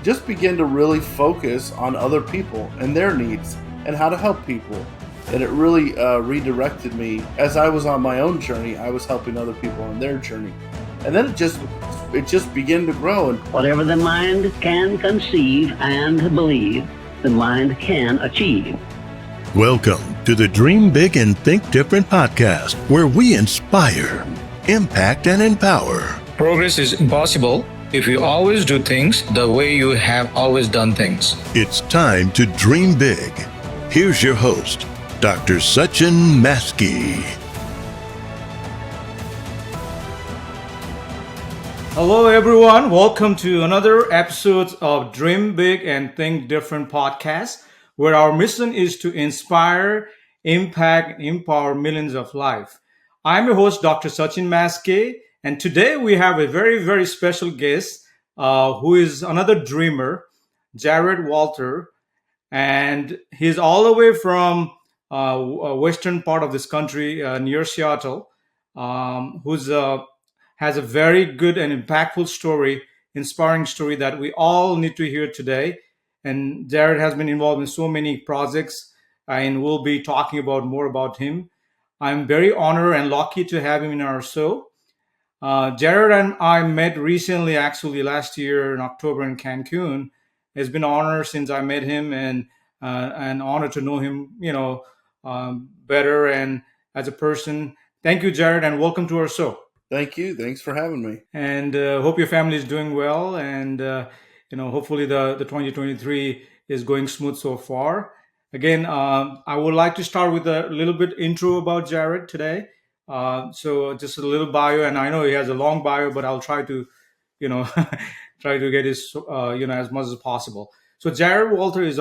just began to really focus on other people and their needs and how to help people. And it really redirected me. As I was on my own journey, I was helping other people on their journey. And then it just began to grow. And whatever the mind can conceive and believe, the mind can achieve. Welcome to the Dream Big and Think Different podcast, where we inspire, impact, and empower. Progress is impossible if you always do things the way you have always done things. It's time to dream big. Here's your host, Dr. Sachin Maskey. Hello, everyone. Welcome to another episode of Dream Big and Think Different podcast, where our mission is to inspire, impact, empower millions of lives. I'm your host, Dr. Sachin Maskey, and today we have a very, very special guest who is another dreamer, Jared Walther, and he's all the way from western part of this country near Seattle, who's has a very good and impactful story, inspiring story that we all need to hear today. And Jared has been involved in so many projects, and we'll be talking about more about him. I'm very honored and lucky to have him in our show. Jared and I met recently, actually last year in October in Cancun. It's been an honor since I met him, and an honor to know him, better and as a person. Thank you, Jared, and welcome to our show. thank you. Thanks for having me. And hope your family is doing well, and hopefully the 2023 is going smooth so far. Again, I would like to start with a little bit intro about Jared today. So just a little bio, and I know he has a long bio, but I'll try to, try to get his, as much as possible. So Jared Walther is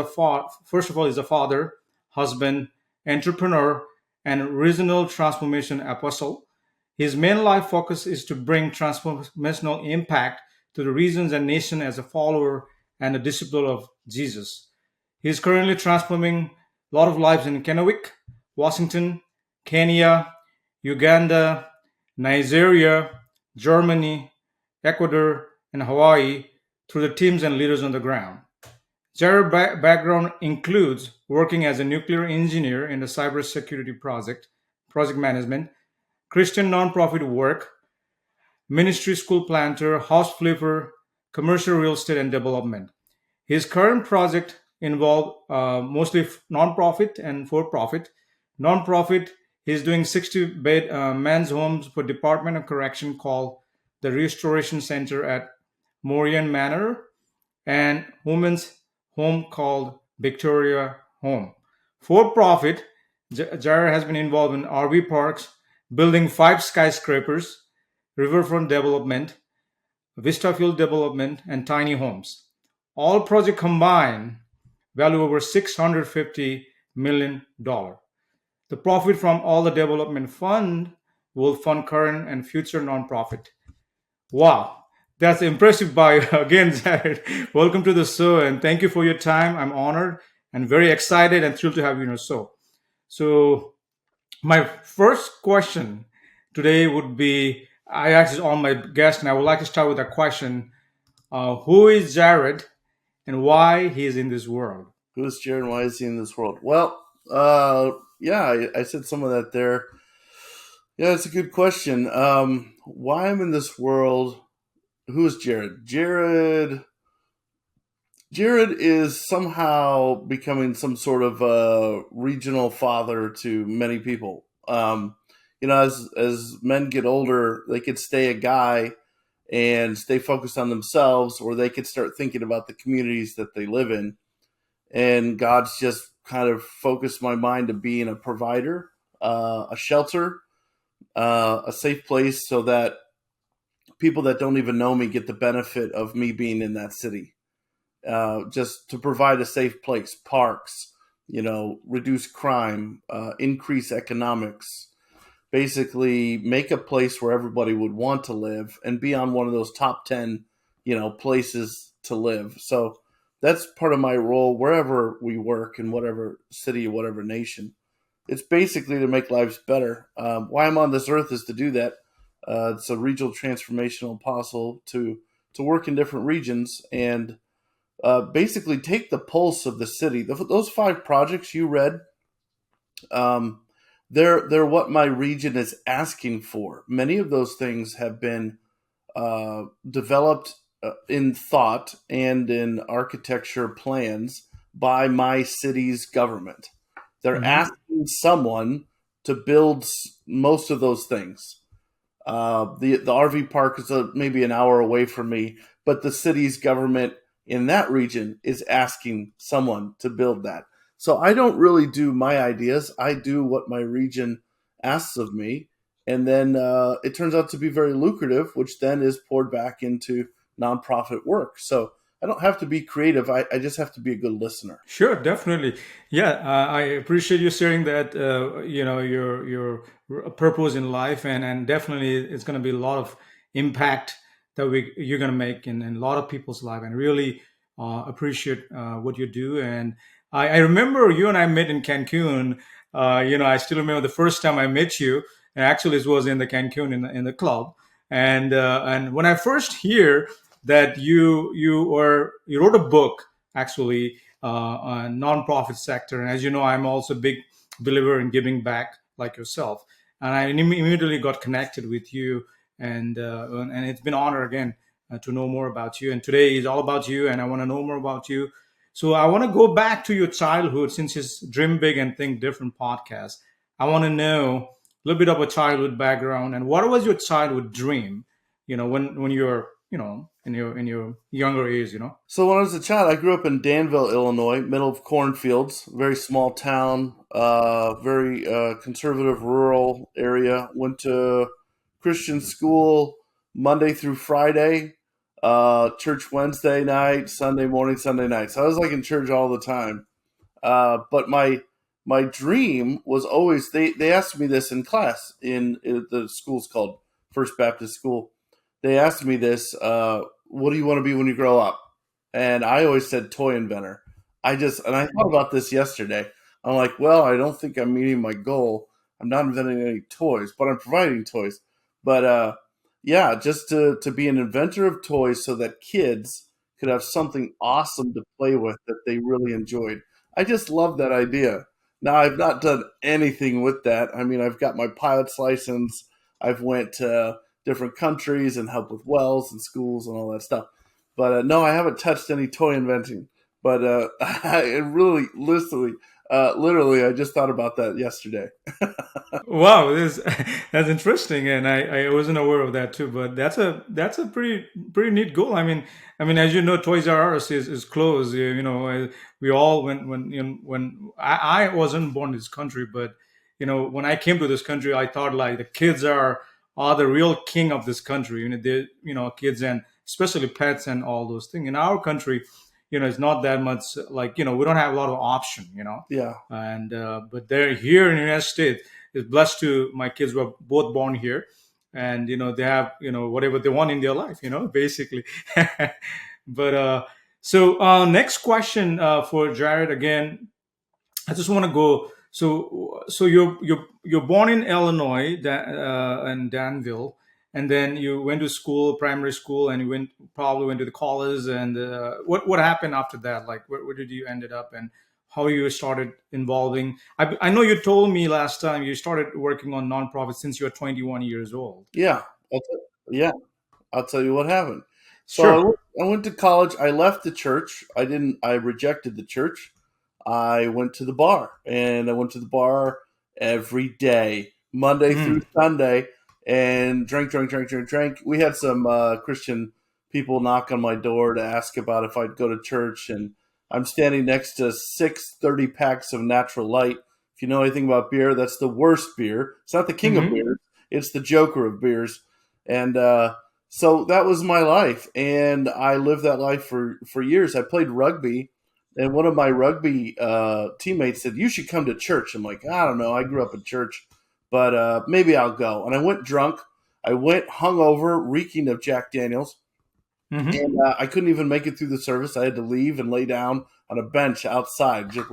first of all, is a father, husband, entrepreneur, and regional transformation apostle. His main life focus is to bring transformational impact to the regions and nation as a follower and a disciple of Jesus. He is currently transforming a lot of lives in Kennewick, Washington, Kenya, Uganda, Nigeria, Germany, Ecuador, and Hawaii through the teams and leaders on the ground. Jared's background includes working as a nuclear engineer in the cybersecurity project management, Christian nonprofit work, ministry school planter, house flipper, commercial real estate, and development. His current project involve mostly nonprofit and for-profit. Nonprofit, he's doing 60-bed men's homes for Department of Correction called the Restoration Center at Morian Manor, and women's home called Victoria Home. For-profit, Jared has been involved in RV parks, building 5 skyscrapers, riverfront development, vista field development, and tiny homes. All projects combined value over $650 million. The profit from all the development fund will fund current and future nonprofit. Wow, that's impressive bio. Again, Jared, welcome to the show, and thank you for your time. I'm honored and very excited and thrilled to have you on the show. So my first question today would be, I asked all my guests, and I would like to start with a question. Who is Jared and why he is in this world? Who is Jared and why is he in this world? Well, I said some of that there. Yeah, it's a good question. Why I'm in this world? Who is Jared? Jared is somehow becoming some sort of regional father to many people. As men get older, they could stay a guy and stay focused on themselves, or they could start thinking about the communities that they live in. And God's just kind of focused my mind to being a provider, a shelter, a safe place, so that people that don't even know me get the benefit of me being in that city. Just to provide a safe place, parks, reduce crime, increase economics, basically make a place where everybody would want to live and be on one of those top 10, places to live. So that's part of my role wherever we work, in whatever city, whatever nation. It's basically to make lives better. Why I'm on this earth is to do that. It's a regional transformational apostle to work in different regions and basically take the pulse of the city. Those 5 projects you read, um, they're what my region is asking for. Many of those things have been developed in thought and in architecture plans by my city's government. They're Hmm. asking someone to build most of those things. The RV park is maybe an hour away from me, but the city's government in that region is asking someone to build that. So I don't really do my ideas. I do what my region asks of me, and then it turns out to be very lucrative, which then is poured back into nonprofit work. So I don't have to be creative. I just have to be a good listener. Sure, definitely. Yeah, I appreciate you sharing that. Your purpose in life, and definitely it's going to be a lot of impact that you're going to make in a lot of people's life, and really appreciate what you do. And I remember you and I met in Cancun. I still remember the first time I met you. And actually, it was in the Cancun in the club. And when I first hear that you wrote a book actually on nonprofit sector. And as you know, I'm also a big believer in giving back, like yourself. And I immediately got connected with you, and it's been an honor again to know more about you. And today is all about you, and I want to know more about you. So I want to go back to your childhood, since it's Dream Big and Think Different podcast. I want to know a little bit of a childhood background, and what was your childhood dream? When you're in your younger age. So when I was a child, I grew up in Danville, Illinois, middle of cornfields, very small town, very conservative rural area. Went to Christian school Monday through Friday, church Wednesday night, Sunday morning, Sunday night. So I was like in church all the time. But my dream was always, they asked me this in class in the school's called First Baptist School. They asked me this, what do you want to be when you grow up? And I always said toy inventor. And I thought about this yesterday. I'm like, well, I don't think I'm meeting my goal. I'm not inventing any toys, but I'm providing toys. But yeah, just to be an inventor of toys so that kids could have something awesome to play with that they really enjoyed. I just love that idea. Now, I've not done anything with that. I mean, I've got my pilot's license. I've went to different countries and helped with wells and schools and all that stuff. But no, I haven't touched any toy inventing. But I really, literally, I just thought about that yesterday. Wow, that's interesting, and I wasn't aware of that too. But that's a pretty neat goal. I mean, as you know, Toys R Us is closed. We all when I wasn't born in this country, but when I came to this country, I thought like the kids are the real king of this country. Kids, and especially pets and all those things. In our country, it's not that much like we don't have a lot of option. Yeah. And but they're here in the United States. Is blessed to my kids were both born here, and they have whatever they want in their life, basically. But so next question for Jared again. I just want to go. So you're born in Illinois, in Danville, and then you went to school, primary school, and you probably went to the college. And what happened after that? Like, where did you ended up, and how you started involving? I know you told me last time you started working on nonprofits since you were 21 years old. Yeah. Yeah. I'll tell you what happened. Sure. So I went to college. I left the church. I rejected the church. I went to the bar, and I went to the bar every day, Monday through Sunday, and drank. We had some Christian people knock on my door to ask about if I'd go to church, and I'm standing next to 6 30-packs of Natural Light. If you know anything about beer, that's the worst beer. It's not the king of Mm-hmm. beers. It's the joker of beers. And so that was my life, and I lived that life for years. I played rugby. And one of my rugby teammates said, "You should come to church." I'm like, I don't know. I grew up in church, but maybe I'll go. And I went drunk. I went hungover, reeking of Jack Daniels. Mm-hmm. And I couldn't even make it through the service. I had to leave and lay down on a bench outside. Just,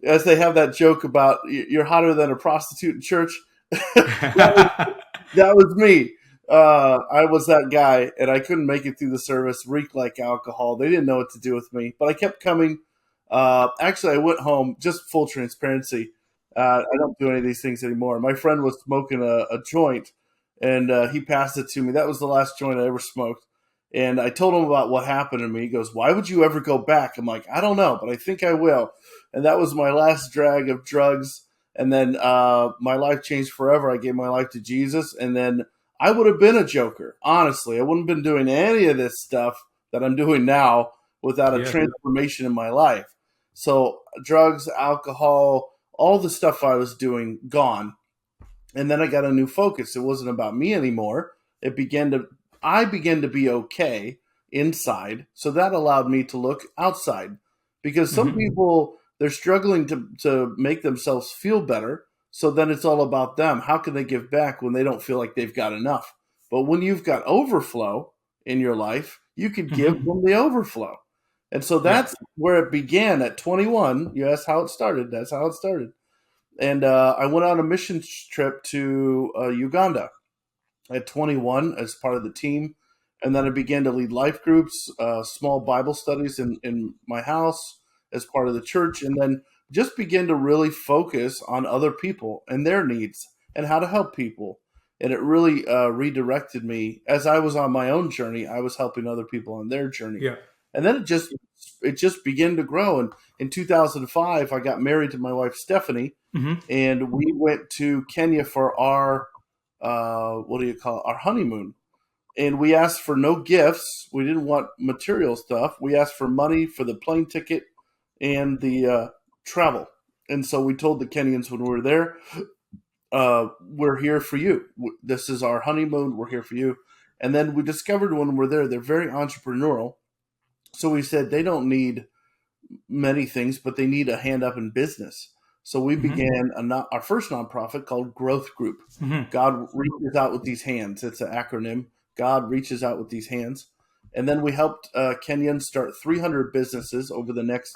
as they have that joke about you're hotter than a prostitute in church. That was me. I was that guy, and I couldn't make it through the service. Reeked like alcohol. They didn't know what to do with me, but I kept coming. Actually, I went home. Just full transparency. I don't do any of these things anymore. My friend was smoking a joint, and he passed it to me. That was the last joint I ever smoked. And I told him about what happened to me. He goes, "Why would you ever go back?" I'm like, "I don't know, but I think I will." And that was my last drag of drugs. And then my life changed forever. I gave my life to Jesus, and then I would have been a joker. Honestly, I wouldn't have been doing any of this stuff that I'm doing now without a Yeah. transformation in my life. So drugs, alcohol, all the stuff I was doing, gone. And then I got a new focus. It wasn't about me anymore. I began to be okay inside. So that allowed me to look outside, because some people, they're struggling to make themselves feel better. So then it's all about them. How can they give back when they don't feel like they've got enough? But when you've got overflow in your life, you can give them the overflow. And so Yeah. that's where it began at 21. You asked how it started. That's how it started. And I went on a mission trip to Uganda at 21 as part of the team. And then I began to lead life groups, small Bible studies in my house as part of the church, and then just began to really focus on other people and their needs and how to help people. And it really redirected me. As I was on my own journey, I was helping other people on their journey. Yeah. And then it just began to grow. And in 2005, I got married to my wife, Stephanie, and we went to Kenya for our our honeymoon. And we asked for no gifts. We didn't want material stuff. We asked for money for the plane ticket and the travel. And so we told the Kenyans when we were there, we're here for you. This is our honeymoon. We're here for you. And then we discovered when we're there, they're very entrepreneurial. So we said they don't need many things, but they need a hand up in business. So we began our first nonprofit called Growth Group. God reaches out with these hands. It's an acronym. God reaches out with these hands. And then we helped Kenyans start 300 businesses over the next,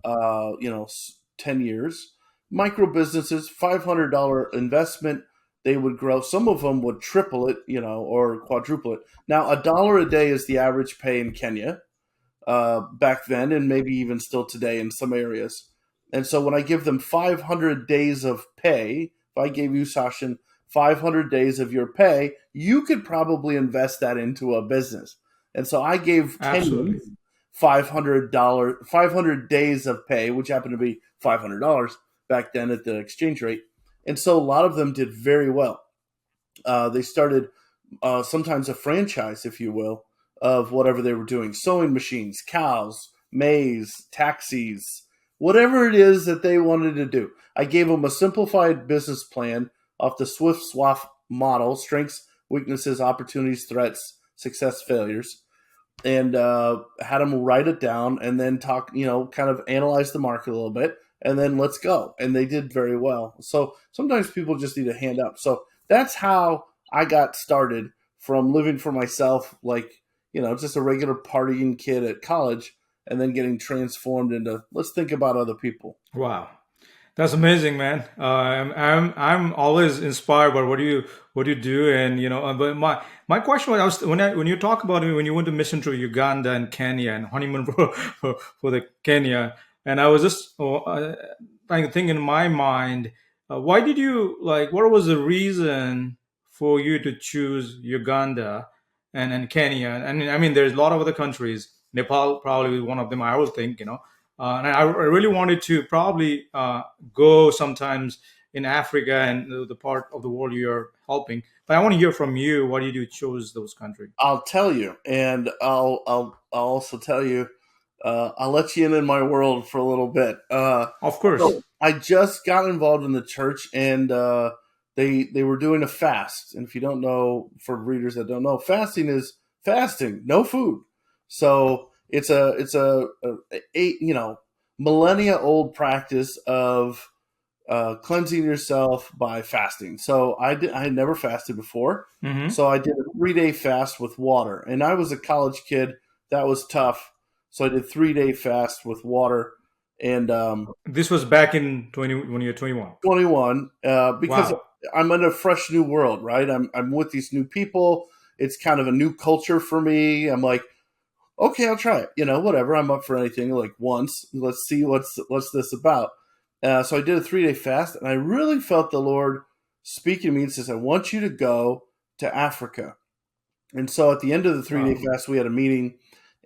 10 years. Micro businesses, $500 investment. They would grow. Some of them would triple it, or quadruple it. Now, $1 a day is the average pay in Kenya back then, and maybe even still today in some areas. And so when I give them 500 days of pay, if I gave you, Sachin, 500 days of your pay, you could probably invest that into a business. And so I gave Absolutely. Kenyans $500 days of pay, which happened to be $500 back then at the exchange rate. And so a lot of them did very well. They started sometimes a franchise, if you will, of whatever they were doing: sewing machines, cows, maize, taxis, whatever it is that they wanted to do. I gave them a simplified business plan off the Swift SWOT model: strengths, weaknesses, opportunities, threats, success, failures, and had them write it down and then talk, kind of analyze the market a little bit, and then let's go. And they did very well. So sometimes people just need a hand up. So that's how I got started, from living for myself, like, just a regular partying kid at college, and then getting transformed into, let's think about other people. Wow, that's amazing, man. I'm always inspired by what you do, and But my question was, when you talk about it, when you went to mission to Uganda and Kenya and honeymoon for the Kenya, and I was just trying to think in my mind, why did you What was the reason for you to choose Uganda and Kenya? And I mean, there's a lot of other countries. Nepal probably one of them, I would think. And I really wanted to probably go sometimes in Africa and the part of the world you're helping. But I want to hear from you. Why did you choose those countries? I'll tell you, and I'll also tell you. I'll let you in my world for a little bit. Of course. So I just got involved in the church, and they were doing a fast. And if you don't know, for readers that don't know, fasting is fasting, no food. So it's a millennia old practice of cleansing yourself by fasting. So I had never fasted before. So I did a 3-day fast with water, and I was a college kid. That was tough. So I did 3-day fast with water, and This was back in when you were 21. 21, because Wow. I'm in a fresh new world, right? I'm with these new people. It's kind of a new culture for me. I'm like, okay, I'll try it. Whatever. I'm up for anything. Like once, let's see what's this about. So I did a 3-day fast, and I really felt the Lord speaking to me and says, I want you to go to Africa. And so at the end of the 3-day fast, we had a meeting,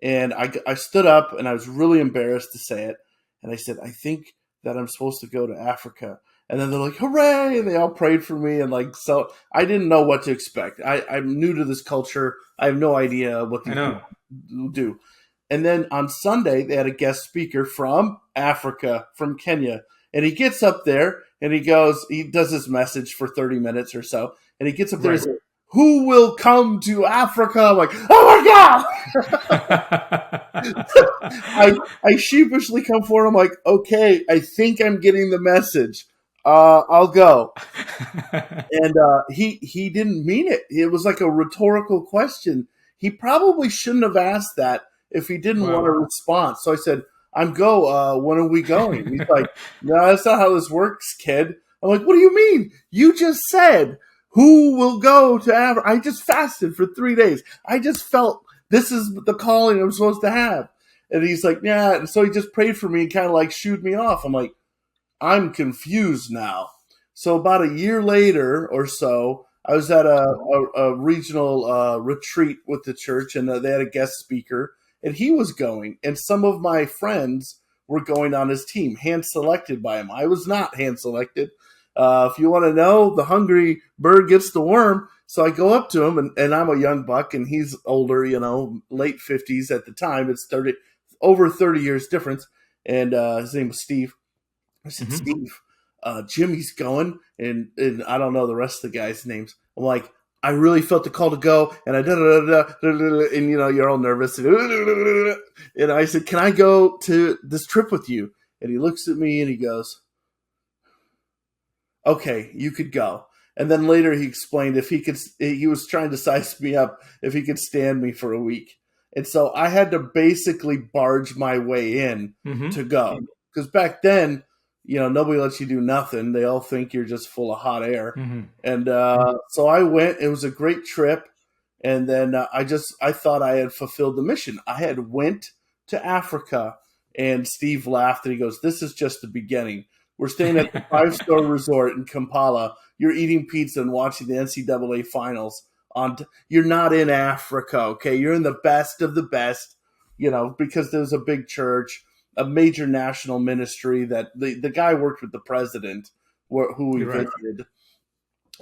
and I stood up, and I was really embarrassed to say it. And I said, I think that I'm supposed to go to Africa. And then they're like, hooray! And they all prayed for me. And so I didn't know what to expect. I'm new to this culture. I have no idea what these people do. And then on Sunday, they had a guest speaker from Africa, from Kenya. And he gets up there and he does his message for 30 minutes or so. And he gets up there and says, who will come to Africa? I'm like, oh my God! I sheepishly come forward. I'm like, okay, I think I'm getting the message. I'll go. And he didn't mean it. It was like a rhetorical question. He probably shouldn't have asked that if he didn't want a response. So I said, when are we going? He's like, no, that's not how this works, kid. I'm like, what do you mean? You just said, who will go to Africa? I just fasted for 3 days. I just felt this is the calling I'm supposed to have. And he's like, yeah. And so he just prayed for me and kind of like shooed me off. I'm like, I'm confused now. So about a year later or so, I was at a regional retreat with the church, and they had a guest speaker, and he was going. And some of my friends were going on his team, hand-selected by him. I was not hand-selected. If you want to know, the hungry bird gets the worm. So I go up to him, and I'm a young buck, and he's older, late 50s at the time. It's over 30 years difference. And his name was Steve. I said, Steve, Jimmy's going, and I don't know the rest of the guys' names. I'm like, I really felt the call to go, and and you're all nervous. And I said, can I go to this trip with you? And he looks at me and he goes, okay, you could go. And then later he explained he was trying to size me up if he could stand me for a week. And so I had to basically barge my way in to go. Because back then, nobody lets you do nothing. They all think you're just full of hot air. And so I went. It was a great trip. And then I thought I had fulfilled the mission. I had went to Africa, and Steve laughed and he goes, this is just the beginning. We're staying at the 5-star resort in Kampala. You're eating pizza and watching the NCAA finals. You're not in Africa, okay? You're in the best of the best, because there's a big church, a major national ministry that the guy worked with the president who we visited.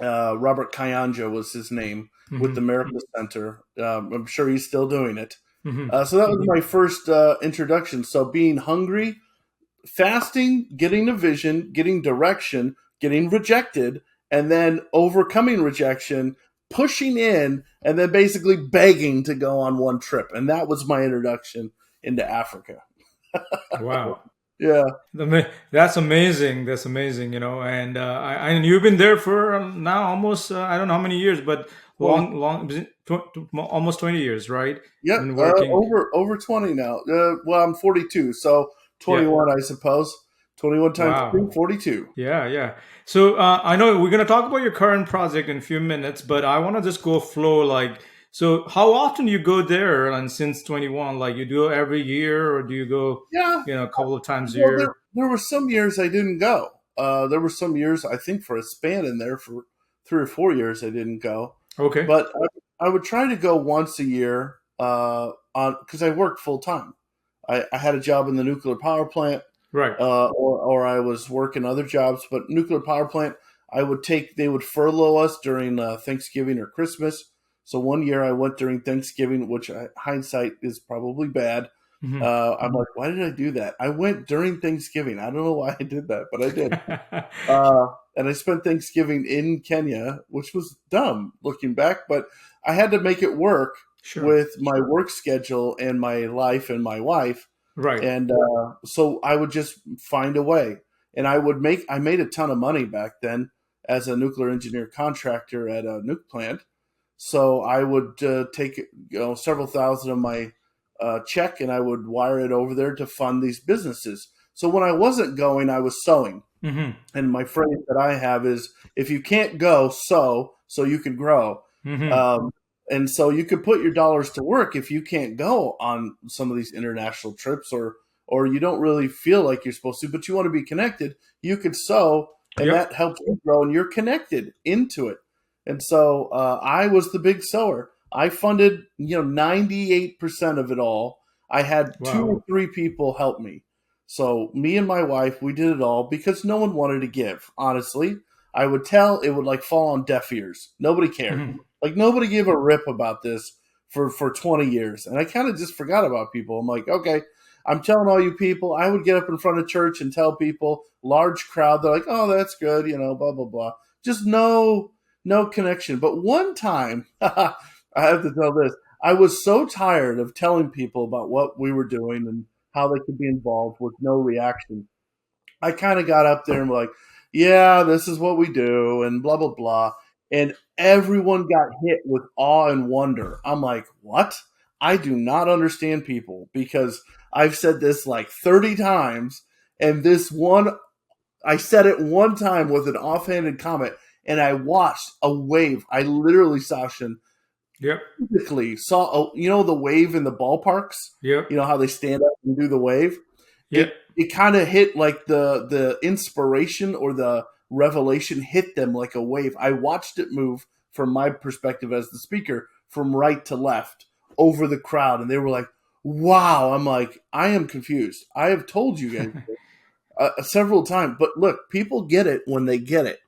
Robert Kayanja was his name with the Miracle Center. I'm sure he's still doing it. So that was my first introduction. So being hungry, fasting, getting a vision, getting direction, getting rejected, and then overcoming rejection, pushing in, and then basically begging to go on one trip. And that was my introduction into Africa. Wow. Yeah. That's amazing. That's amazing, and and you've been there for now almost, I don't know how many years, but almost 20 years, right? Yeah. Over 20 now. Well, I'm 42, so 21, I suppose. 21 times 3, 42. Yeah. So I know we're going to talk about your current project in a few minutes, but I want to just go flow. So how often do you go there? And since 21, you do it every year, or do you go, a couple of times a year? There were some years I didn't go. There were some years, I think for a span in there for 3 or 4 years, I didn't go. Okay. But I would try to go once a year because I worked full time. I had a job in the nuclear power plant. Right. Or I was working other jobs, but nuclear power plant, they would furlough us during Thanksgiving or Christmas. So one year I went during Thanksgiving, which hindsight is probably bad. I'm like, why did I do that? I went during Thanksgiving. I don't know why I did that, but I did. And I spent Thanksgiving in Kenya, which was dumb looking back, but I had to make it work with my work schedule and my life and my wife. Right. And so I would just find a way. And I made a ton of money back then as a nuclear engineer contractor at a nuke plant. So I would take several thousand of my check, and I would wire it over there to fund these businesses. So when I wasn't going, I was sewing. Mm-hmm. And my phrase that I have is, if you can't go, so you can grow. Mm-hmm. Um, and so you could put your dollars to work if you can't go on some of these international trips, or you don't really feel like you're supposed to, but you want to be connected. You could sow, and Yep. that helps you grow, and you're connected into it. And so I was the big sower. I funded 98% of it all. I had two Wow. or three people help me. So me and my wife, we did it all because no one wanted to give. Honestly, I would tell, it would like fall on deaf ears. Nobody cared. Mm-hmm. Like nobody gave a rip about this for 20 years. And I kind of just forgot about people. I'm like, okay, I'm telling all you people. I would get up in front of church and tell people, large crowd. They're like, oh, that's good, blah blah blah. Just no connection. But one time, I have to tell this. I was so tired of telling people about what we were doing and how they could be involved with no reaction. I kind of got up there and was like, yeah, this is what we do and blah, blah, blah. And everyone got hit with awe and wonder. I'm like, what? I do not understand people, because I've said this like 30 times. And this one, I said it one time with an offhanded comment, and I watched a wave. I literally, Sachin, Yep. physically saw, the wave in the ballparks? Yep. You know how they stand up and do the wave? Yep. It kind of hit like the inspiration or the revelation hit them like a wave. I watched it move from my perspective as the speaker from right to left over the crowd, and they were like, wow. I'm like, I am confused. I have told you guys several times, but look, people get it when they get it,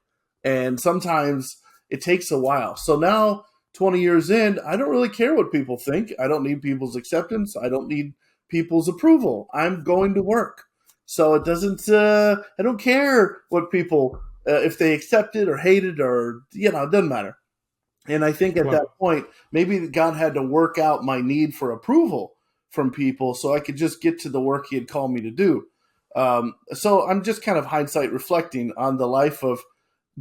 and sometimes it takes a while. So now, 20 years in, I don't really care what people think. I don't need people's acceptance. I don't need people's approval. I'm going to work. So it doesn't, I don't care what people, if they accept it or hate it, or, it doesn't matter. And I think at that Wow. point, maybe God had to work out my need for approval from people so I could just get to the work he had called me to do. So I'm just kind of hindsight reflecting on the life of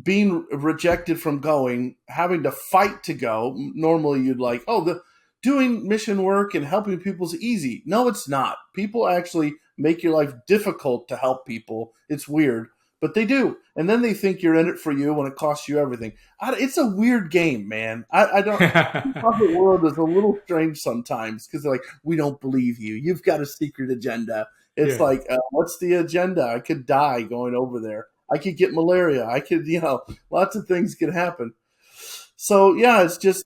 being rejected from going, having to fight to go. Normally you'd like, oh, the doing mission work and helping people is easy. No, it's not. People actually make your life difficult to help people. It's weird, but they do. And then they think you're in it for you when it costs you everything. It's a weird game, man. I don't. The world is a little strange sometimes, because they're like, we don't believe you. You've got a secret agenda. It's Yeah. like, what's the agenda? I could die going over there. I could get malaria. I could, lots of things could happen. So yeah, it's just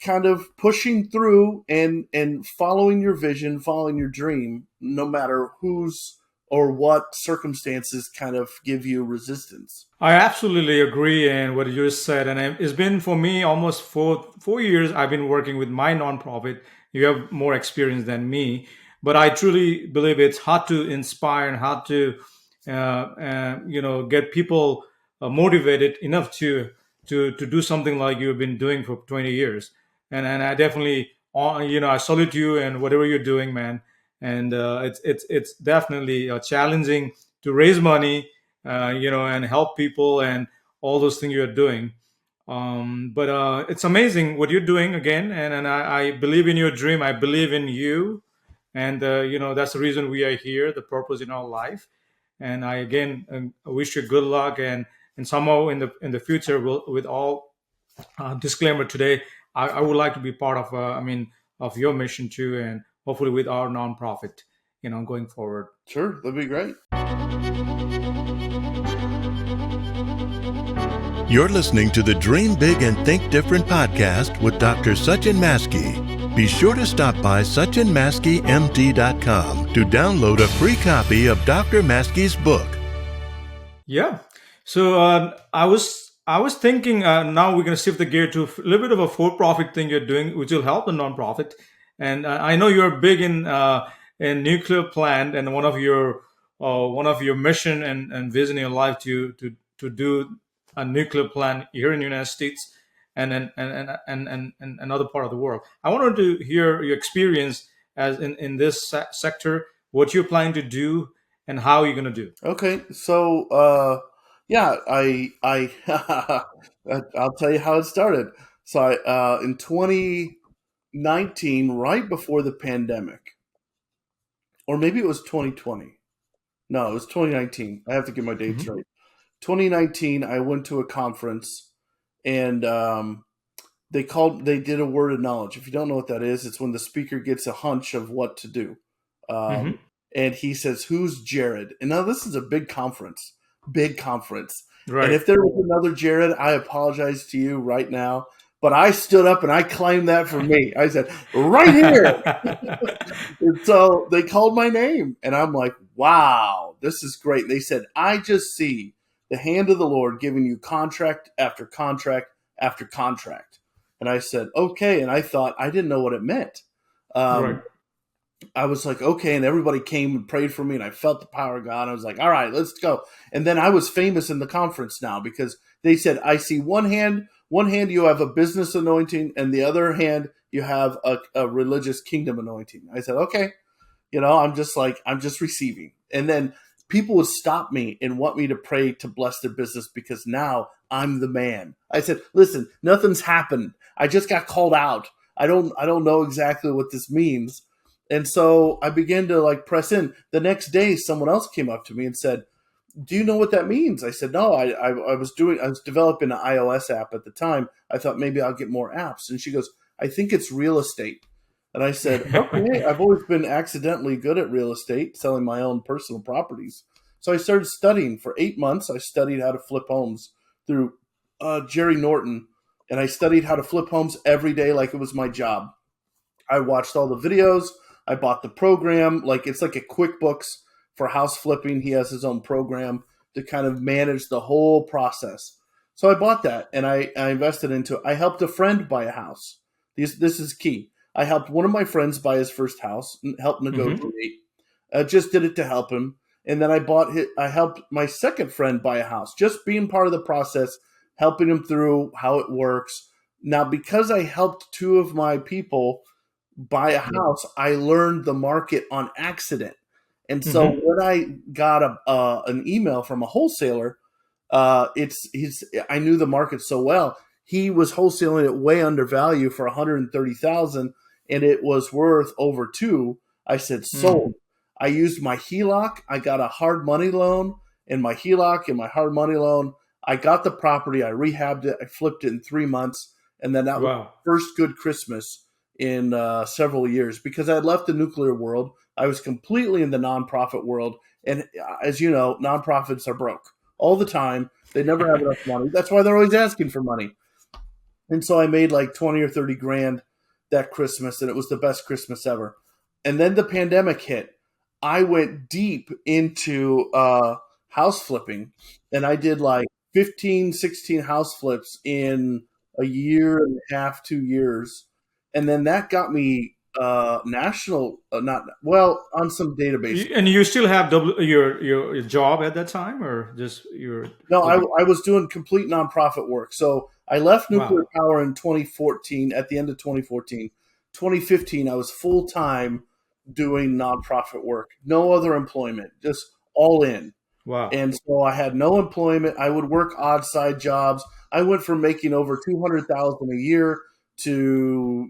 kind of pushing through and following your vision, following your dream, no matter whose or what circumstances kind of give you resistance. I absolutely agree in what you just said, and it's been for me almost 4 years. I've been working with my nonprofit. You have more experience than me, but I truly believe it's hard to inspire and hard to, get people motivated enough to do something like you've been doing for 20 years. And I definitely, I salute you and whatever you're doing, man. And it's definitely challenging to raise money, and help people and all those things you're doing. But it's amazing what you're doing again, and I believe in your dream. I believe in you, and that's the reason we are here, the purpose in our life. And I again wish you good luck, and somehow in the future, with all disclaimer today, I would like to be part of of your mission too, and hopefully with our nonprofit, going forward. Sure, that'd be great. You're listening to the Dream Big and Think Different podcast with Dr. Sachin Maskey. Be sure to stop by SachinMaskeyMT.com to download a free copy of Dr. Maskey's book. Yeah. So I was thinking, now we're going to shift the gear to a little bit of a for-profit thing you're doing, which will help the nonprofit. And I know you're big in nuclear plant, and one of your mission and vision in your life to do a nuclear plant here in the United States and another part of the world. I wanted to hear your experience as in this sector, what you're planning to do, and how you're going to do. Okay, so yeah, I I'll tell you how it started. So in 2019, right before the pandemic, or maybe it was 2020. No, it was 2019. I have to get my dates Hmm. right. 2019, I went to a conference, and they did a word of knowledge. If you don't know what that is, it's when the speaker gets a hunch of what to do. Um, Hmm. and he says, "Who's Jared?" And now this is a big conference, big conference. And Right. if there was another Jared, I apologize to you right now. But I stood up and I claimed that for me. I said, "Right here." And so they called my name, and I'm like, "Wow, this is great." They said, "I just see the hand of the Lord giving you contract after contract after contract." And I said, "Okay." And I thought, I didn't know what it meant. Right. Um, I was like, "Okay." And everybody came and prayed for me, and I felt the power of God. I was like, "All right, let's go." And then I was famous in the conference now because they said, "I see one hand you have a business anointing, and the other hand you have a religious kingdom anointing." I said, "Okay." I'm just like, I'm just receiving. And then people would stop me and want me to pray to bless their business because now I'm the man. I said, "Listen, nothing's happened. I just got called out. I don't know exactly what this means." And so I began to like press in. The next day, someone else came up to me and said, "Do you know what that means?" I said, "No, I was developing an iOS app at the time. I thought maybe I'll get more apps." And she goes, "I think it's real estate." And I said, "Okay, I've always been accidentally good at real estate, selling my own personal properties." So I started studying for 8 months. I studied how to flip homes through Jerry Norton, and I studied how to flip homes every day like it was my job. I watched all the videos. I bought the program. Like it's like a QuickBooks for house flipping. He has his own program to kind of manage the whole process. So I bought that and I invested into it. I helped a friend buy a house. This is key. I helped one of my friends buy his first house and helped Hmm. negotiate. Just did it to help him. And then I helped my second friend buy a house, just being part of the process, helping him through how it works. Now, because I helped two of my people buy a house, I learned the market on accident. And so Hmm. when I got an email from a wholesaler, I knew the market so well. He was wholesaling it way under value for 130,000, and it was worth over two. I said sold. I used my HELOC. I got a hard money loan, and my HELOC and my hard money loan. I got the property. I rehabbed it. I flipped it in 3 months, and then that was Wow. the first good Christmas in several years because I had left the nuclear world. I was completely in the nonprofit world, and as you know, nonprofits are broke all the time. They never have enough money. That's why they're always asking for money. And so I made like 20 or 30 grand that Christmas, and it was the best Christmas ever. And then the pandemic hit. I went deep into house flipping, and I did like 15, 16 house flips in a year and a half, 2 years. And then that got me national, not well, on some database. And you still have your job at that time, or just your No, flipping? I was doing complete nonprofit work. So I left nuclear Wow. power in 2014, at the end of 2014. 2015, I was full time doing nonprofit work, no other employment, just all in. Wow. And so I had no employment. I would work odd side jobs. I went from making over 200,000 a year to,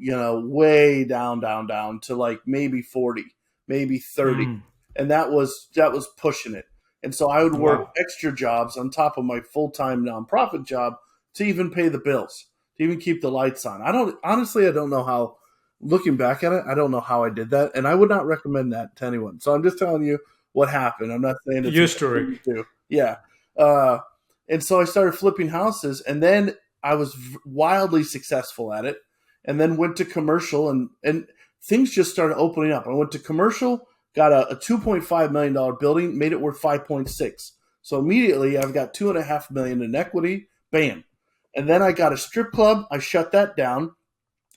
way down, down, down to like maybe 40, maybe 30. Mm. And that was pushing it. And so I would work Wow. extra jobs on top of my full-time nonprofit job to even pay the bills, to even keep the lights on. I don't know how, looking back at it, I don't know how I did that. And I would not recommend that to anyone. So I'm just telling you what happened. I'm not saying it's a Your good story. thing to do. Yeah. Uh, and so I started flipping houses, and then I was wildly successful at it, and then went to commercial, and things just started opening up. I went to commercial, got a $2.5 million building, made it worth 5.6. So immediately I've got 2.5 million in equity. Bam. And then I got a strip club. I shut that down,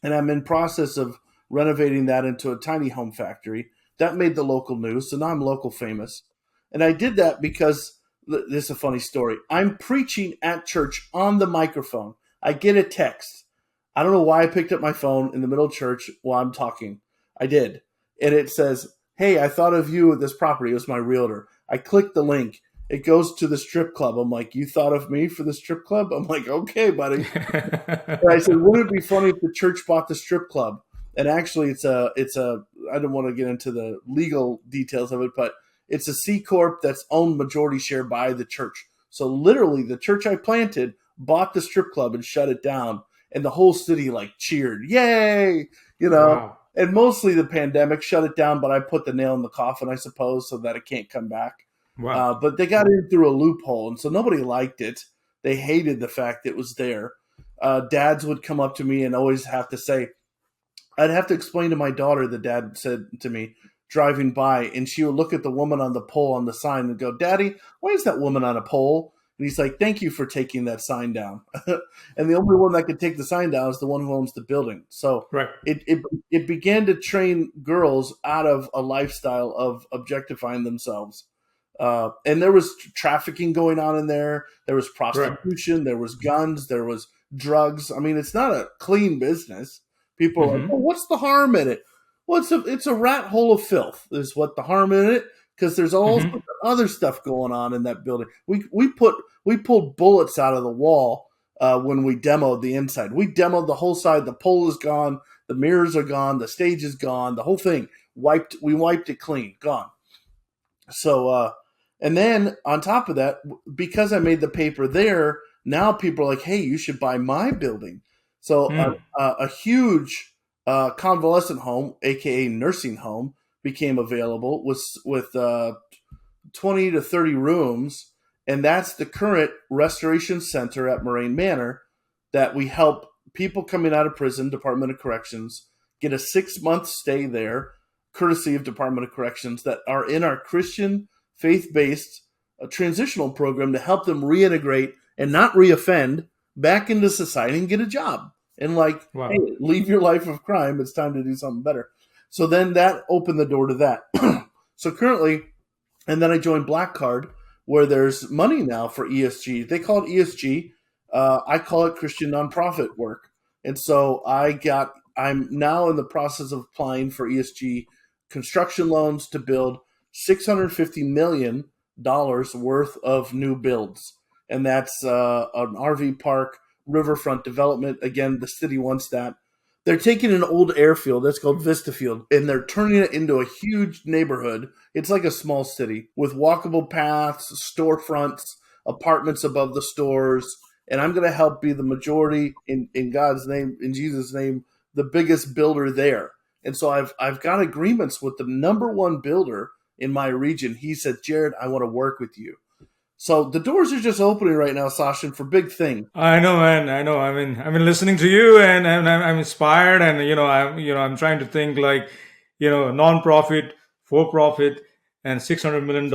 and I'm in process of renovating that into a tiny home factory. That made the local news, so now I'm local famous. And I did that because this is a funny story. I'm preaching at church on the microphone. I get a text. I don't know why I picked up my phone in the middle of church while I'm talking. I did. And it says, "Hey, I thought of you at this property." It was my realtor. I click the link. It goes to the strip club. I'm like, "You thought of me for the strip club?" I'm like, "Okay, buddy." And I said, "Wouldn't it be funny if the church bought the strip club?" And actually, it's a. I don't want to get into the legal details of it, but It's a C Corp that's owned majority share by the church. So literally the church I planted bought the strip club and shut it down. And the whole city like cheered, yay, Wow. and mostly the pandemic shut it down, but I put the nail in the coffin, I suppose, so that it can't come back. Wow. But they got in through a loophole, and so nobody liked it. They hated the fact it was there. Dads would come up to me and always have to say, I'd have to explain to my daughter, the dad said to me, driving by, and she would look at the woman on the pole on the sign and go, Daddy, why is that woman on a pole? And he's like, thank you for taking that sign down. And the only one that could take the sign down is the one who owns the building. So Right. it began to train girls out of a lifestyle of objectifying themselves. And there was trafficking going on in there. There was prostitution. There was guns. There was drugs. I mean, it's not a clean business. People are like, oh, what's the harm in it? Well, it's a rat hole of filth is what the harm in it, because there's all sorts of other stuff going on in that building. We pulled bullets out of the wall when we demoed the inside. We demoed the whole side. The pole is gone. The mirrors are gone. The stage is gone. The whole thing we wiped it clean, gone. So, and then on top of that, because I made the paper there, now people are like, hey, you should buy my building. So a huge convalescent home, aka nursing home, became available with 20 to 30 rooms, and that's the current restoration center at Moraine Manor that we help people coming out of prison, Department of Corrections, get a 6-month stay there, courtesy of Department of Corrections, that are in our Christian faith-based transitional program to help them reintegrate and not reoffend back into society and get a job. And hey, leave your life of crime. It's time to do something better. So then that opened the door to that. So currently, and then I joined Black Card, where there's money now for ESG. They call it ESG. I call it Christian nonprofit work. And so I'm now in the process of applying for ESG construction loans to build $650 million worth of new builds. And that's an RV park, riverfront development. Again, the city wants that. They're taking an old airfield that's called Vista Field, and they're turning it into a huge neighborhood. It's like a small city with walkable paths, storefronts, apartments above the stores. And I'm going to help be the majority, in God's name, in Jesus' name, the biggest builder there. And so I've got agreements with the number one builder in my region. He said, Jared, I want to work with you. So the doors are just opening right now, Sachin, for big things. I know, man. I know. I mean, I've been listening to you, and I'm inspired, and I'm trying to think like, non-profit, for-profit, and $600 million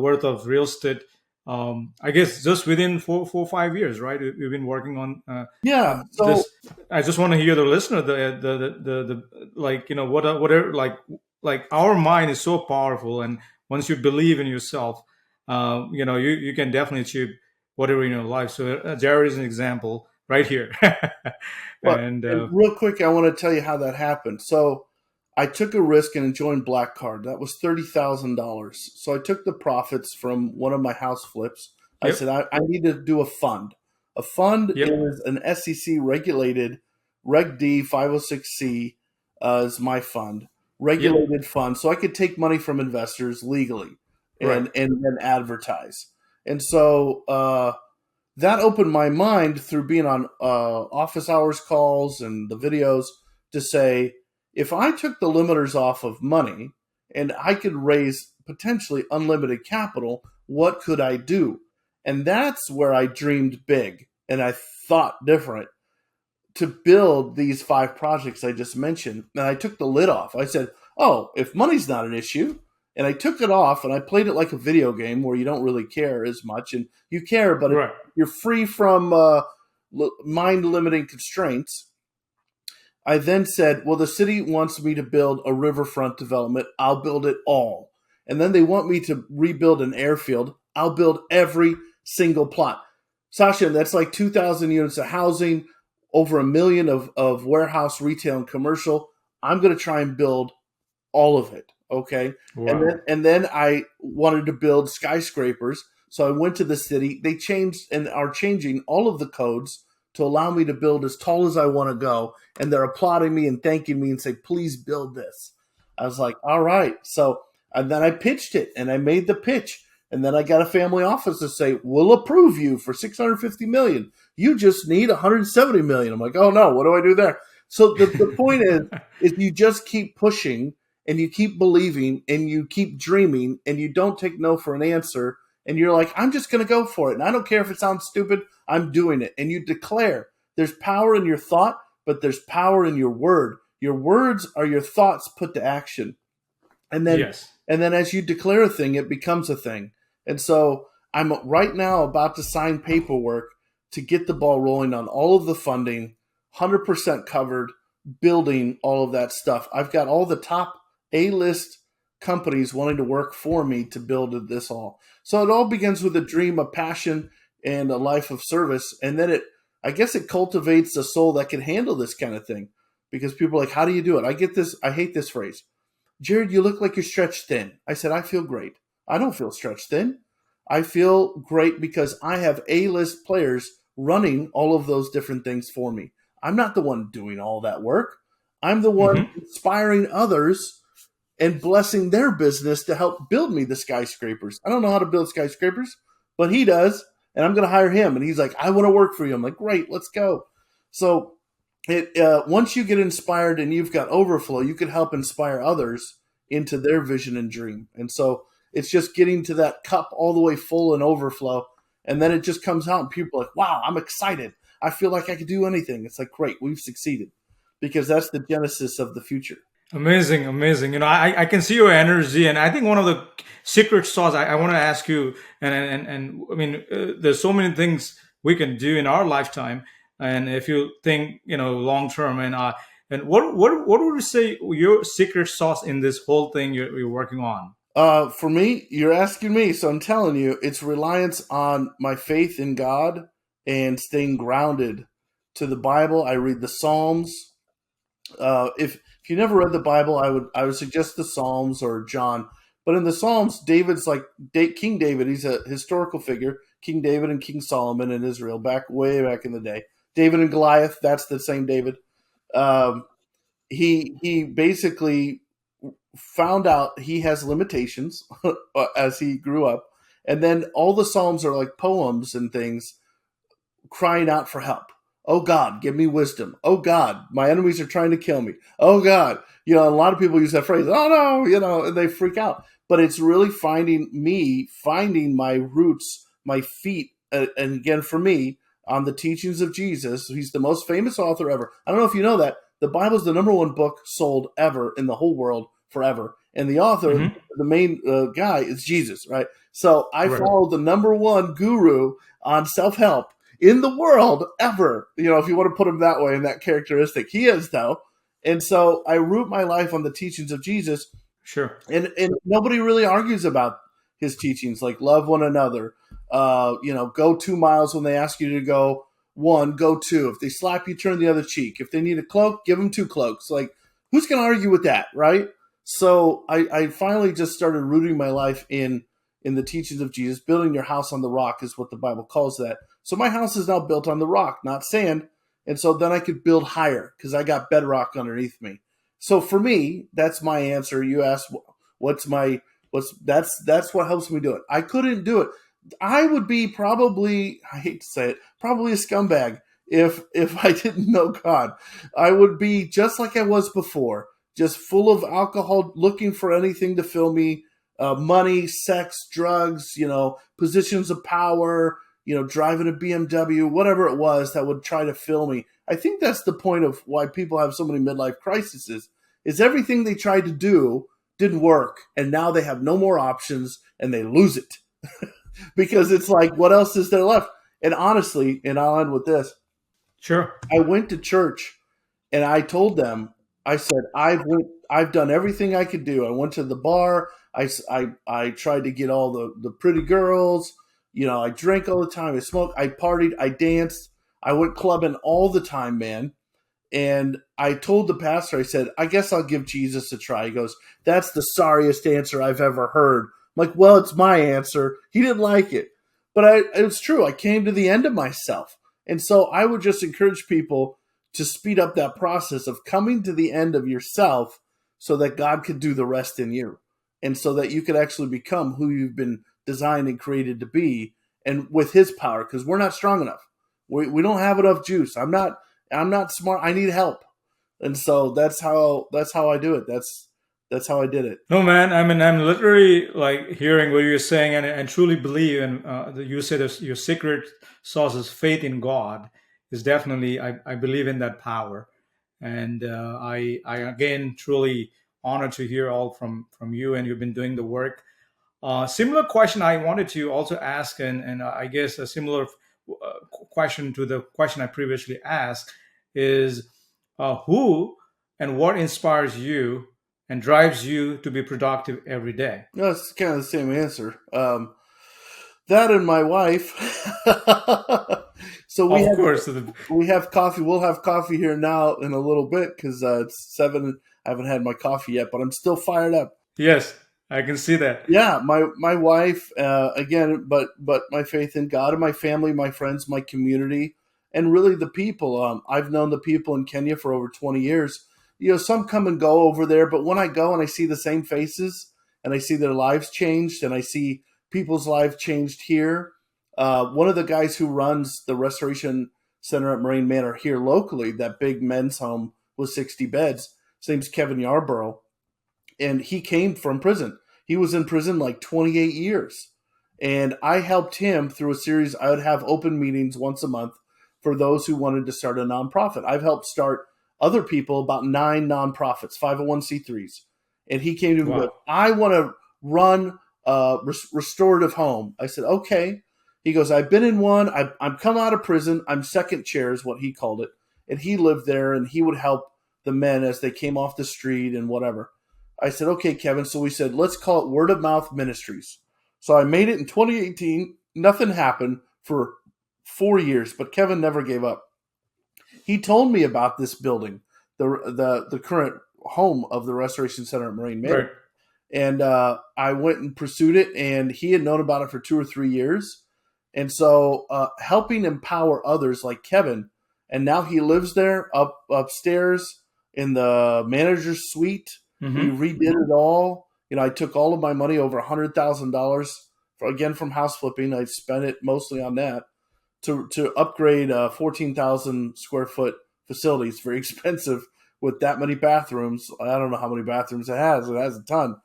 worth of real estate. I guess just within 5 years, right? We've been working on. Yeah. So I just want to hear the listener, the whatever, like our mind is so powerful, and once you believe in yourself, you can definitely achieve whatever in your life. So Jared is an example right here. and real quick, I want to tell you how that happened. So I took a risk and joined Black Card. That was $30,000. So I took the profits from one of my house flips. I said, I need to do a fund. A fund is an SEC regulated, Reg D 506C is my fund, regulated fund. So I could take money from investors legally. And then advertise. And so that opened my mind through being on office hours calls and the videos to say, if I took the limiters off of money and I could raise potentially unlimited capital, what could I do? And that's where I dreamed big and I thought different to build these 5 projects I just mentioned. And I took the lid off. I said, oh, if money's not an issue, and I took it off and I played it like a video game where you don't really care as much. And you care, but you're free from mind-limiting constraints. I then said, well, the city wants me to build a riverfront development. I'll build it all. And then they want me to rebuild an airfield. I'll build every single plot. Sachin, that's like 2,000 units of housing, over 1 million of warehouse, retail, and commercial. I'm going to try and build all of it. Okay. Wow. And then I wanted to build skyscrapers. So I went to the city. They changed and are changing all of the codes to allow me to build as tall as I want to go. And they're applauding me and thanking me and say, please build this. I was like, all right. So And then I pitched it and I made the pitch. And then I got a family office to say, we'll approve you for $650 million. You just need $170 million. I'm like, oh no, what do I do there? So the point is you just keep pushing and you keep believing and you keep dreaming and you don't take no for an answer. And you're like, I'm just going to go for it. And I don't care if it sounds stupid. I'm doing it. And you declare. There's power in your thought, but there's power in your word. Your words are your thoughts put to action. And then, Yes. and then as you declare a thing, it becomes a thing. And so I'm right now about to sign paperwork to get the ball rolling on all of the funding, 100% covered, building all of that stuff. I've got all the top A-list companies wanting to work for me to build this all. So it all begins with a dream, a passion, and a life of service. And then I guess it cultivates a soul that can handle this kind of thing, because people are like, how do you do it? I get this. I hate this phrase. Jared, you look like you're stretched thin. I said, I feel great. I don't feel stretched thin. I feel great because I have A-list players running all of those different things for me. I'm not the one doing all that work. I'm the one inspiring others and blessing their business to help build me the skyscrapers. I don't know how to build skyscrapers, but he does, and I'm going to hire him. And he's like, I want to work for you. I'm like, great, let's go. So once you get inspired and you've got overflow, you can help inspire others into their vision and dream. And so it's just getting to that cup all the way full and overflow. And then it just comes out and people are like, wow, I'm excited. I feel like I could do anything. It's like, great, we've succeeded, because that's the genesis of the future. Amazing, amazing. I can see your energy, and I think one of the secret sauce I want to ask you, and I mean, there's so many things we can do in our lifetime, and if you think, long term, and what would you say your secret sauce in this whole thing you're working on? For me, you're asking me, so I'm telling you, it's reliance on my faith in God and staying grounded to the Bible. I read the Psalms. If you never read the Bible, I would suggest the Psalms or John. But in the Psalms, David's like King David. He's a historical figure. King David and King Solomon in Israel, way back in the day. David and Goliath, that's the same David. He basically found out he has limitations as he grew up. And then all the Psalms are like poems and things crying out for help. Oh God, give me wisdom. Oh God, my enemies are trying to kill me. Oh God, a lot of people use that phrase, oh no, and they freak out. But it's really finding my roots, my feet. And again, for me, on the teachings of Jesus. He's the most famous author ever. I don't know if you know that. The Bible is the #1 book sold ever in the whole world forever. And the author, the main guy, is Jesus, right? So I follow the #1 guru on self-help in the world ever, if you want to put him that way in that characteristic. He is, though. And so I root my life on the teachings of Jesus. Sure. And nobody really argues about his teachings, like love one another, go 2 miles when they ask you to go 1, go 2. If they slap you, turn the other cheek. If they need a cloak, give them 2 cloaks. Like, who's going to argue with that, right? So I finally just started rooting my life in the teachings of Jesus. Building your house on the rock is what the Bible calls that. So my house is now built on the rock, not sand. And so then I could build higher because I got bedrock underneath me. So for me, that's my answer. You asked, that's what helps me do it. I couldn't do it. I would be probably, I hate to say it, probably a scumbag if I didn't know God. I would be just like I was before, just full of alcohol, looking for anything to fill me, money, sex, drugs, positions of power, driving a BMW, whatever it was that would try to fill me. I think that's the point of why people have so many midlife crises, is everything they tried to do didn't work, and now they have no more options, and they lose it. Because it's like, what else is there left? And honestly, and I'll end with this. Sure. I went to church, and I told them, I said, I've done everything I could do. I went to the bar. I tried to get all the pretty girls. I drank all the time. I smoked. I partied. I danced. I went clubbing all the time, man. And I told the pastor, I said, I guess I'll give Jesus a try. He goes, that's the sorriest answer I've ever heard. I'm like, well, it's my answer. He didn't like it. But it was true. I came to the end of myself. And so I would just encourage people to speed up that process of coming to the end of yourself so that God could do the rest in you. and so that you could actually become who you've been designed and created to be, and with his power, because we're not strong enough. We don't have enough juice. I'm not smart. I need help. And so that's how I do it. That's how I did it. No, man. I mean, I'm literally like hearing what you're saying, and truly believe. And you said your secret sauce is faith in God. Is definitely I believe in that power, and I again truly honored to hear all from you, and you've been doing the work. Similar question I wanted to also ask, and I guess a similar question to the question I previously asked is who and what inspires you and drives you to be productive every day? No, it's kind of the same answer. That and my wife. So we have coffee. We'll have coffee here now in a little bit because it's 7. I haven't had my coffee yet, but I'm still fired up. Yes, I can see that. Yeah, my wife again, but my faith in God and my family, my friends, my community, and really the people. I've known the people in Kenya for over 20 years. Some come and go over there, but when I go and I see the same faces and I see their lives changed and I see people's lives changed here. One of the guys who runs the Restoration Center at Moraine Manor here locally, that big men's home with 60 beds, his name's Kevin Yarborough, and he came from prison. He was in prison like 28 years. And I helped him through a series. I would have open meetings once a month for those who wanted to start a nonprofit. I've helped start other people about 9 nonprofits, 501c3s. And he came to me and said, I want to run a restorative home. I said, okay. He goes, I've been in one. I'm come out of prison. I'm second chair is what he called it. And he lived there and he would help the men as they came off the street and whatever. I said, okay, Kevin. So we said, let's call it Word of Mouth Ministries. So I made it in 2018. Nothing happened for 4 years, but Kevin never gave up. He told me about this building, the current home of the Restoration Center at Moraine Manor. Right. And I went and pursued it, and he had known about it for 2 or 3 years. And so helping empower others like Kevin, and now he lives there upstairs in the manager's suite. Mm-hmm. He redid it all. I took all of my money, over $100,000, again from house flipping. I spent it mostly on that. To upgrade a 14,000 square foot facility. It's very expensive with that many bathrooms. I don't know how many bathrooms it has. It has a ton.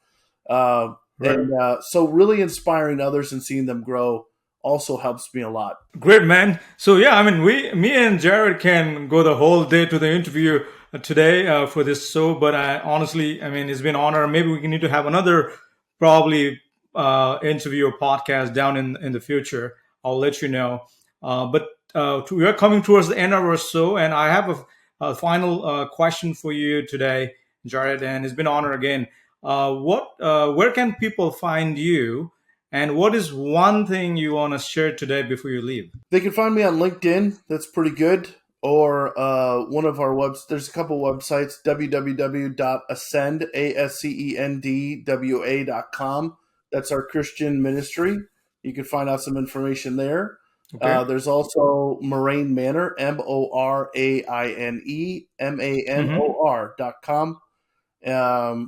Right. And so really inspiring others and seeing them grow also helps me a lot. Great, man. So yeah, I mean, me and Jared can go the whole day to the interview today for this show, but honestly, I mean, it's been an honor. Maybe we need to have another probably interview or podcast down in the future. I'll let you know. But we are coming towards the end of our show, and I have a final question for you today, Jared, and it's been an honor again. Where can people find you, and what is one thing you want to share today before you leave? They can find me on LinkedIn. That's pretty good. Or one of our websites. There's a couple websites, www.ascendwa.com. That's our Christian ministry. You can find out some information there. Okay. There's also Moraine Manor, MORAINE, MANOR.com.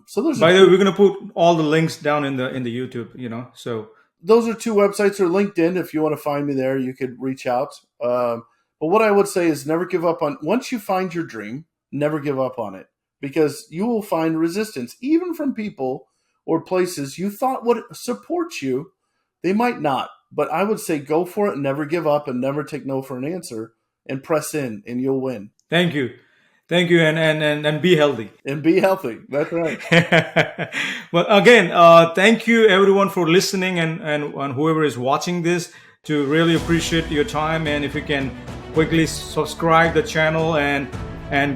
So there's. By the way, we're gonna put all the links down in the YouTube. So those are 2 websites, or LinkedIn. If you want to find me there, you could reach out. But what I would say is never give up on. Once you find your dream, never give up on it, because you will find resistance, even from people or places you thought would support you. They might not. But I would say go for it and never give up and never take no for an answer, and press in and you'll win. Thank you. And be healthy. And be healthy. That's right. Well, again, thank you everyone for listening and whoever is watching this. To really appreciate your time, and if you can quickly subscribe the channel and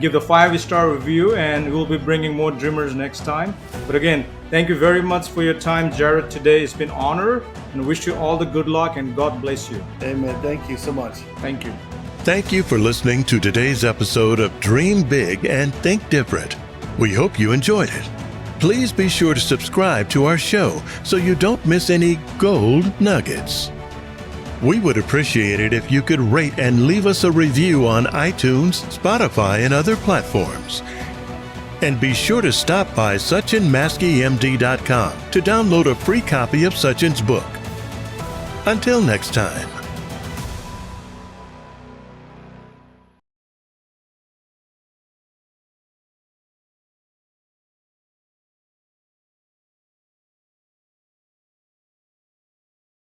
give the 5-star review, and we'll be bringing more dreamers next time. But again, thank you very much for your time, Jared, today. It's been an honor, and wish you all the good luck, and God bless you. Amen. Thank you so much. Thank you. Thank you for listening to today's episode of Dream Big and Think Different. We hope you enjoyed it. Please be sure to subscribe to our show so you don't miss any gold nuggets. We would appreciate it if you could rate and leave us a review on iTunes, Spotify, and other platforms. And be sure to stop by SachinMaskeyMD.com to download a free copy of Sachin's book. Until next time.